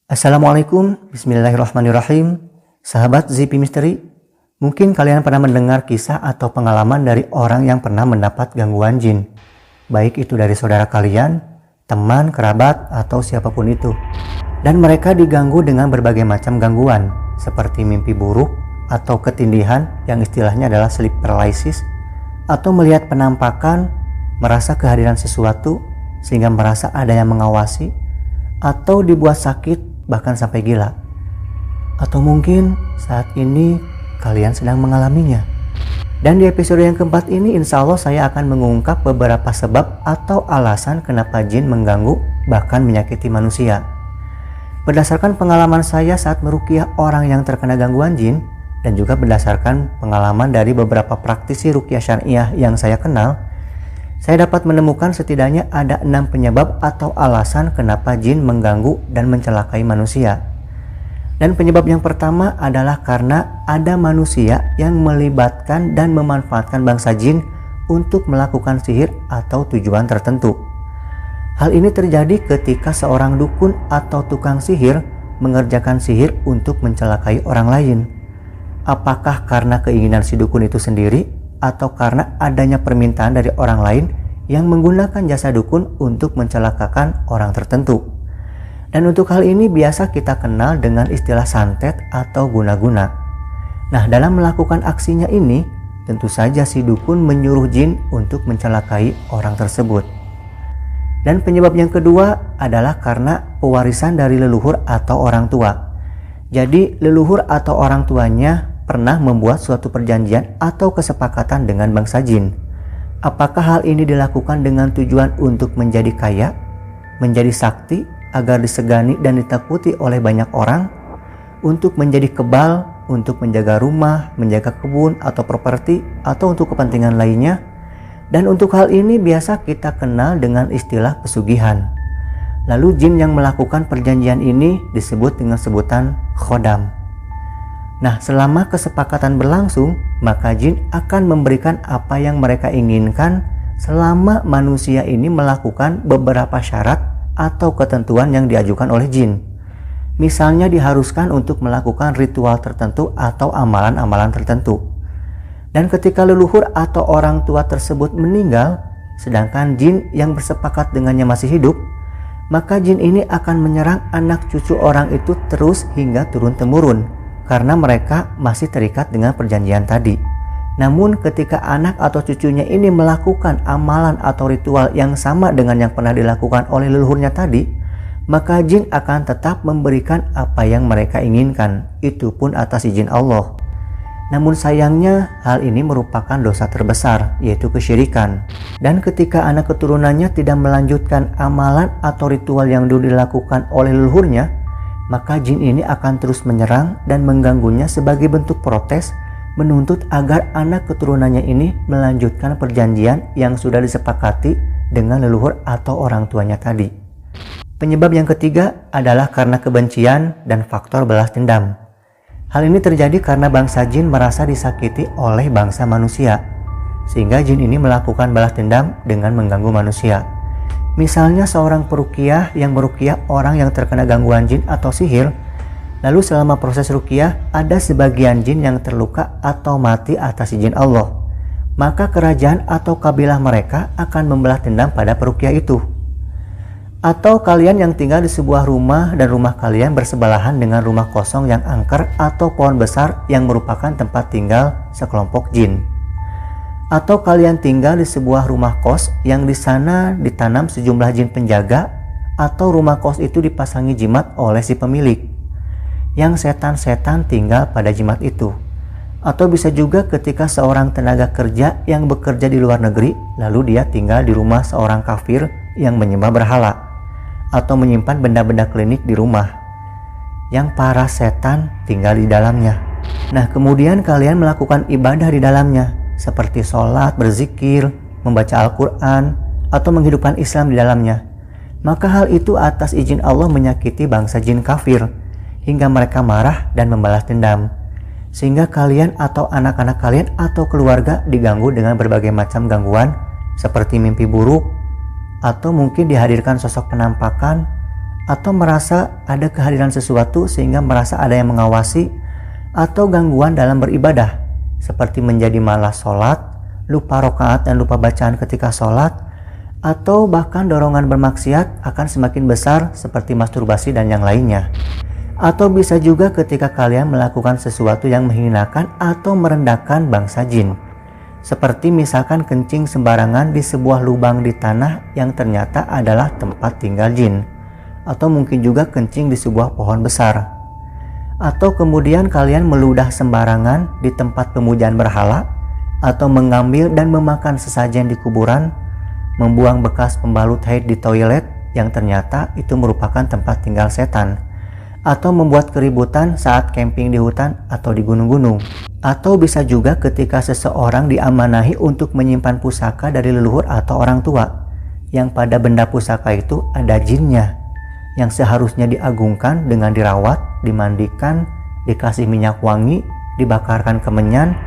Assalamualaikum, bismillahirrahmanirrahim. Sahabat ZP Misteri, mungkin kalian pernah mendengar kisah atau pengalaman dari orang yang pernah mendapat gangguan jin. Baik itu dari saudara kalian, teman, kerabat, atau siapapun itu. Dan mereka diganggu dengan berbagai macam gangguan, seperti mimpi buruk, atau ketindihan yang istilahnya adalah sleep paralysis, atau melihat penampakan, merasa kehadiran sesuatu, sehingga merasa ada yang mengawasi, atau dibuat sakit bahkan sampai gila. Atau mungkin saat ini kalian sedang mengalaminya. Dan di episode yang keempat ini insya Allah saya akan mengungkap beberapa sebab atau alasan kenapa jin mengganggu bahkan menyakiti manusia. Berdasarkan pengalaman saya saat meruqyah orang yang terkena gangguan jin, dan juga berdasarkan pengalaman dari beberapa praktisi ruqyah syariah yang saya kenal, saya dapat menemukan setidaknya ada 6 penyebab atau alasan kenapa jin mengganggu dan mencelakai manusia. Dan penyebab yang pertama adalah karena ada manusia yang melibatkan dan memanfaatkan bangsa jin untuk melakukan sihir atau tujuan tertentu. Hal ini terjadi ketika seorang dukun atau tukang sihir mengerjakan sihir untuk mencelakai orang lain. Apakah karena keinginan si dukun itu sendiri, atau karena adanya permintaan dari orang lain yang menggunakan jasa dukun untuk mencelakakan orang tertentu. Dan untuk hal ini biasa kita kenal dengan istilah santet atau guna-guna. Nah, dalam melakukan aksinya ini, tentu saja si dukun menyuruh jin untuk mencelakai orang tersebut. Dan penyebab yang kedua adalah karena pewarisan dari leluhur atau orang tua. Jadi leluhur atau orang tuanya pernah membuat suatu perjanjian atau kesepakatan dengan bangsa jin. Apakah hal ini dilakukan dengan tujuan untuk menjadi kaya, menjadi sakti, agar disegani dan ditakuti oleh banyak orang, untuk menjadi kebal, untuk menjaga rumah, menjaga kebun atau properti, atau untuk kepentingan lainnya? Dan untuk hal ini biasa kita kenal dengan istilah pesugihan. Lalu jin yang melakukan perjanjian ini disebut dengan sebutan khodam. Nah, selama kesepakatan berlangsung, maka jin akan memberikan apa yang mereka inginkan selama manusia ini melakukan beberapa syarat atau ketentuan yang diajukan oleh jin. Misalnya diharuskan untuk melakukan ritual tertentu atau amalan-amalan tertentu. Dan ketika leluhur atau orang tua tersebut meninggal, sedangkan jin yang bersepakat dengannya masih hidup, maka jin ini akan menyerang anak cucu orang itu terus hingga turun-temurun, karena mereka masih terikat dengan perjanjian tadi. Namun ketika anak atau cucunya ini melakukan amalan atau ritual yang sama dengan yang pernah dilakukan oleh leluhurnya tadi, maka jin akan tetap memberikan apa yang mereka inginkan, itu pun atas izin Allah. Namun sayangnya hal ini merupakan dosa terbesar, yaitu kesyirikan. Dan ketika anak keturunannya tidak melanjutkan amalan atau ritual yang dulu dilakukan oleh leluhurnya, maka jin ini akan terus menyerang dan mengganggunya sebagai bentuk protes, menuntut agar anak keturunannya ini melanjutkan perjanjian yang sudah disepakati dengan leluhur atau orang tuanya tadi. Penyebab yang ketiga adalah karena kebencian dan faktor balas dendam. Hal ini terjadi karena bangsa jin merasa disakiti oleh bangsa manusia, sehingga jin ini melakukan balas dendam dengan mengganggu manusia. Misalnya seorang peruqyah yang meruqyah orang yang terkena gangguan jin atau sihir, lalu selama proses ruqyah ada sebagian jin yang terluka atau mati atas izin Allah, maka kerajaan atau kabilah mereka akan membalas dendam pada peruqyah itu. Atau kalian yang tinggal di sebuah rumah dan rumah kalian bersebelahan dengan rumah kosong yang angker atau pohon besar yang merupakan tempat tinggal sekelompok jin. Atau kalian tinggal di sebuah rumah kos yang di sana ditanam sejumlah jin penjaga, atau rumah kos itu dipasangi jimat oleh si pemilik, yang setan-setan tinggal pada jimat itu. Atau bisa juga ketika seorang tenaga kerja yang bekerja di luar negeri, lalu dia tinggal di rumah seorang kafir yang menyembah berhala, atau menyimpan benda-benda klinik di rumah, yang para setan tinggal di dalamnya. Nah, kemudian kalian melakukan ibadah di dalamnya, seperti sholat, berzikir, membaca Al-Quran, atau menghidupkan Islam di dalamnya. Maka hal itu atas izin Allah menyakiti bangsa jin kafir, hingga mereka marah dan membalas dendam, sehingga kalian atau anak-anak kalian atau keluarga diganggu dengan berbagai macam gangguan seperti mimpi buruk, atau mungkin dihadirkan sosok penampakan, atau merasa ada kehadiran sesuatu sehingga merasa ada yang mengawasi, atau gangguan dalam beribadah seperti menjadi malas sholat, lupa rakaat dan lupa bacaan ketika sholat, atau bahkan dorongan bermaksiat akan semakin besar seperti masturbasi dan yang lainnya. Atau bisa juga ketika kalian melakukan sesuatu yang menghinakan atau merendahkan bangsa jin, seperti misalkan kencing sembarangan di sebuah lubang di tanah yang ternyata adalah tempat tinggal jin, atau mungkin juga kencing di sebuah pohon besar. Atau kemudian kalian meludah sembarangan di tempat pemujaan berhala, atau mengambil dan memakan sesajen di kuburan, membuang bekas pembalut haid di toilet yang ternyata itu merupakan tempat tinggal setan, atau membuat keributan saat camping di hutan atau di gunung-gunung. Atau bisa juga ketika seseorang diamanahi untuk menyimpan pusaka dari leluhur atau orang tua, yang pada benda pusaka itu ada jinnya, yang seharusnya diagungkan dengan dirawat, dimandikan, dikasih minyak wangi, dibakarkan kemenyan,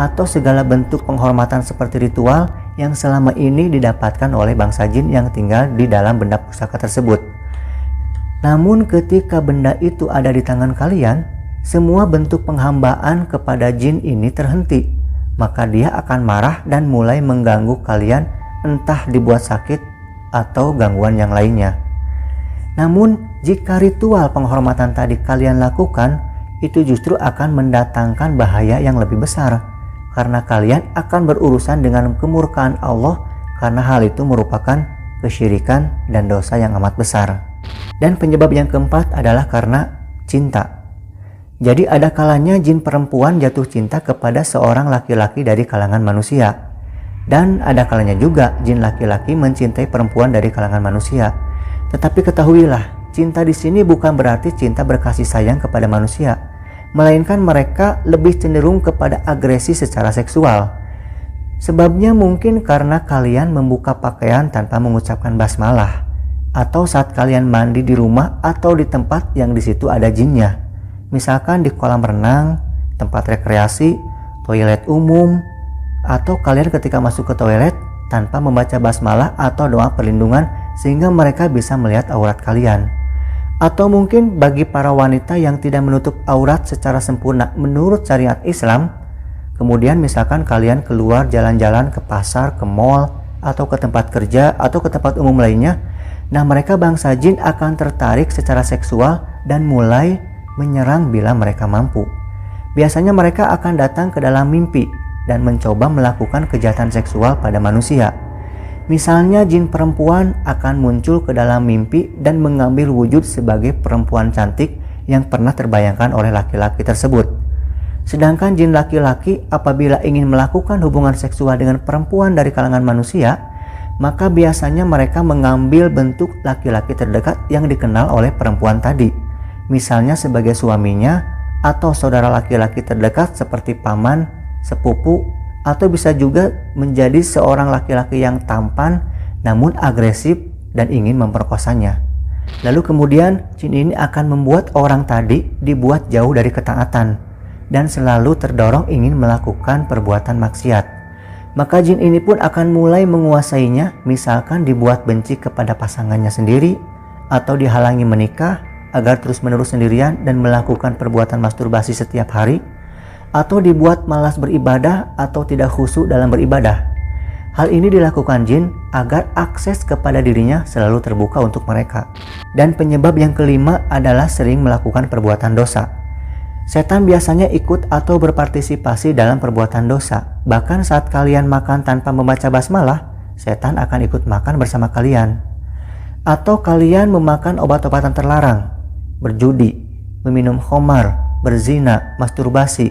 atau segala bentuk penghormatan seperti ritual yang selama ini didapatkan oleh bangsa jin yang tinggal di dalam benda pusaka tersebut. Namun ketika benda itu ada di tangan kalian, semua bentuk penghambaan kepada jin ini terhenti, maka dia akan marah dan mulai mengganggu kalian, entah dibuat sakit atau gangguan yang lainnya. Namun jika ritual penghormatan tadi kalian lakukan, itu justru akan mendatangkan bahaya yang lebih besar, karena kalian akan berurusan dengan kemurkaan Allah, karena hal itu merupakan kesyirikan dan dosa yang amat besar. Dan penyebab yang keempat adalah karena cinta. Jadi ada kalanya jin perempuan jatuh cinta kepada seorang laki-laki dari kalangan manusia, dan ada kalanya juga jin laki-laki mencintai perempuan dari kalangan manusia. Tetapi ketahuilah, cinta di sini bukan berarti cinta berkasih sayang kepada manusia, melainkan mereka lebih cenderung kepada agresi secara seksual. Sebabnya mungkin karena kalian membuka pakaian tanpa mengucapkan basmalah, atau saat kalian mandi di rumah atau di tempat yang di situ ada jinnya, misalkan di kolam renang, tempat rekreasi, toilet umum, atau kalian ketika masuk ke toilet tanpa membaca basmalah atau doa perlindungan sehingga mereka bisa melihat aurat kalian. Atau mungkin bagi para wanita yang tidak menutup aurat secara sempurna menurut syariat Islam, kemudian misalkan kalian keluar jalan-jalan ke pasar, ke mall, atau ke tempat kerja, atau ke tempat umum lainnya, nah mereka bangsa jin akan tertarik secara seksual dan mulai menyerang bila mereka mampu. Biasanya mereka akan datang ke dalam mimpi dan mencoba melakukan kejahatan seksual pada manusia. Misalnya jin perempuan akan muncul ke dalam mimpi dan mengambil wujud sebagai perempuan cantik yang pernah terbayangkan oleh laki-laki tersebut. Sedangkan jin laki-laki apabila ingin melakukan hubungan seksual dengan perempuan dari kalangan manusia, maka biasanya mereka mengambil bentuk laki-laki terdekat yang dikenal oleh perempuan tadi, misalnya sebagai suaminya atau saudara laki-laki terdekat seperti paman, sepupu, atau bisa juga menjadi seorang laki-laki yang tampan namun agresif dan ingin memperkosanya. Lalu kemudian jin ini akan membuat orang tadi dibuat jauh dari ketaatan dan selalu terdorong ingin melakukan perbuatan maksiat. Maka jin ini pun akan mulai menguasainya, misalkan dibuat benci kepada pasangannya sendiri, atau dihalangi menikah agar terus-menerus sendirian dan melakukan perbuatan masturbasi setiap hari, atau dibuat malas beribadah atau tidak khusyuk dalam beribadah. Hal ini dilakukan jin agar akses kepada dirinya selalu terbuka untuk mereka. Dan penyebab yang kelima adalah sering melakukan perbuatan dosa. Setan biasanya ikut atau berpartisipasi dalam perbuatan dosa. Bahkan saat kalian makan tanpa membaca basmalah, setan akan ikut makan bersama kalian. Atau kalian memakan obat-obatan terlarang, berjudi, meminum khamar, berzina, masturbasi.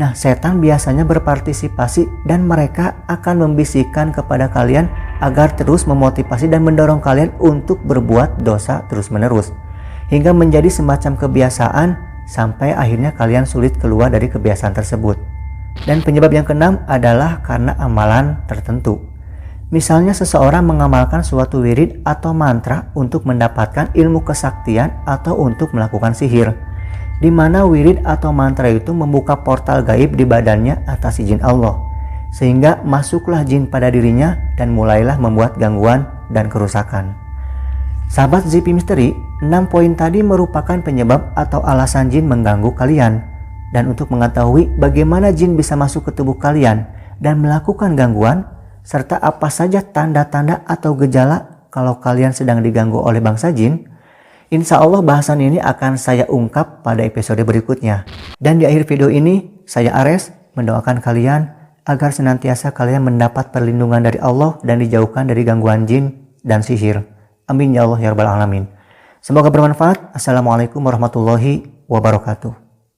Nah, setan biasanya berpartisipasi dan mereka akan membisikkan kepada kalian agar terus memotivasi dan mendorong kalian untuk berbuat dosa terus-menerus, hingga menjadi semacam kebiasaan sampai akhirnya kalian sulit keluar dari kebiasaan tersebut. Dan penyebab yang keenam adalah karena amalan tertentu. Misalnya seseorang mengamalkan suatu wirid atau mantra untuk mendapatkan ilmu kesaktian atau untuk melakukan sihir, di mana wirid atau mantra itu membuka portal gaib di badannya atas izin Allah, sehingga masuklah jin pada dirinya dan mulailah membuat gangguan dan kerusakan. Sahabat ZP Misteri, 6 poin tadi merupakan penyebab atau alasan jin mengganggu kalian. Dan untuk mengetahui bagaimana jin bisa masuk ke tubuh kalian dan melakukan gangguan, serta apa saja tanda-tanda atau gejala kalau kalian sedang diganggu oleh bangsa jin, insya Allah bahasan ini akan saya ungkap pada episode berikutnya. Dan di akhir video ini, saya Ares mendoakan kalian agar senantiasa kalian mendapat perlindungan dari Allah dan dijauhkan dari gangguan jin dan sihir. Amin ya Allah ya Rabbal Alamin. Semoga bermanfaat. Assalamualaikum warahmatullahi wabarakatuh.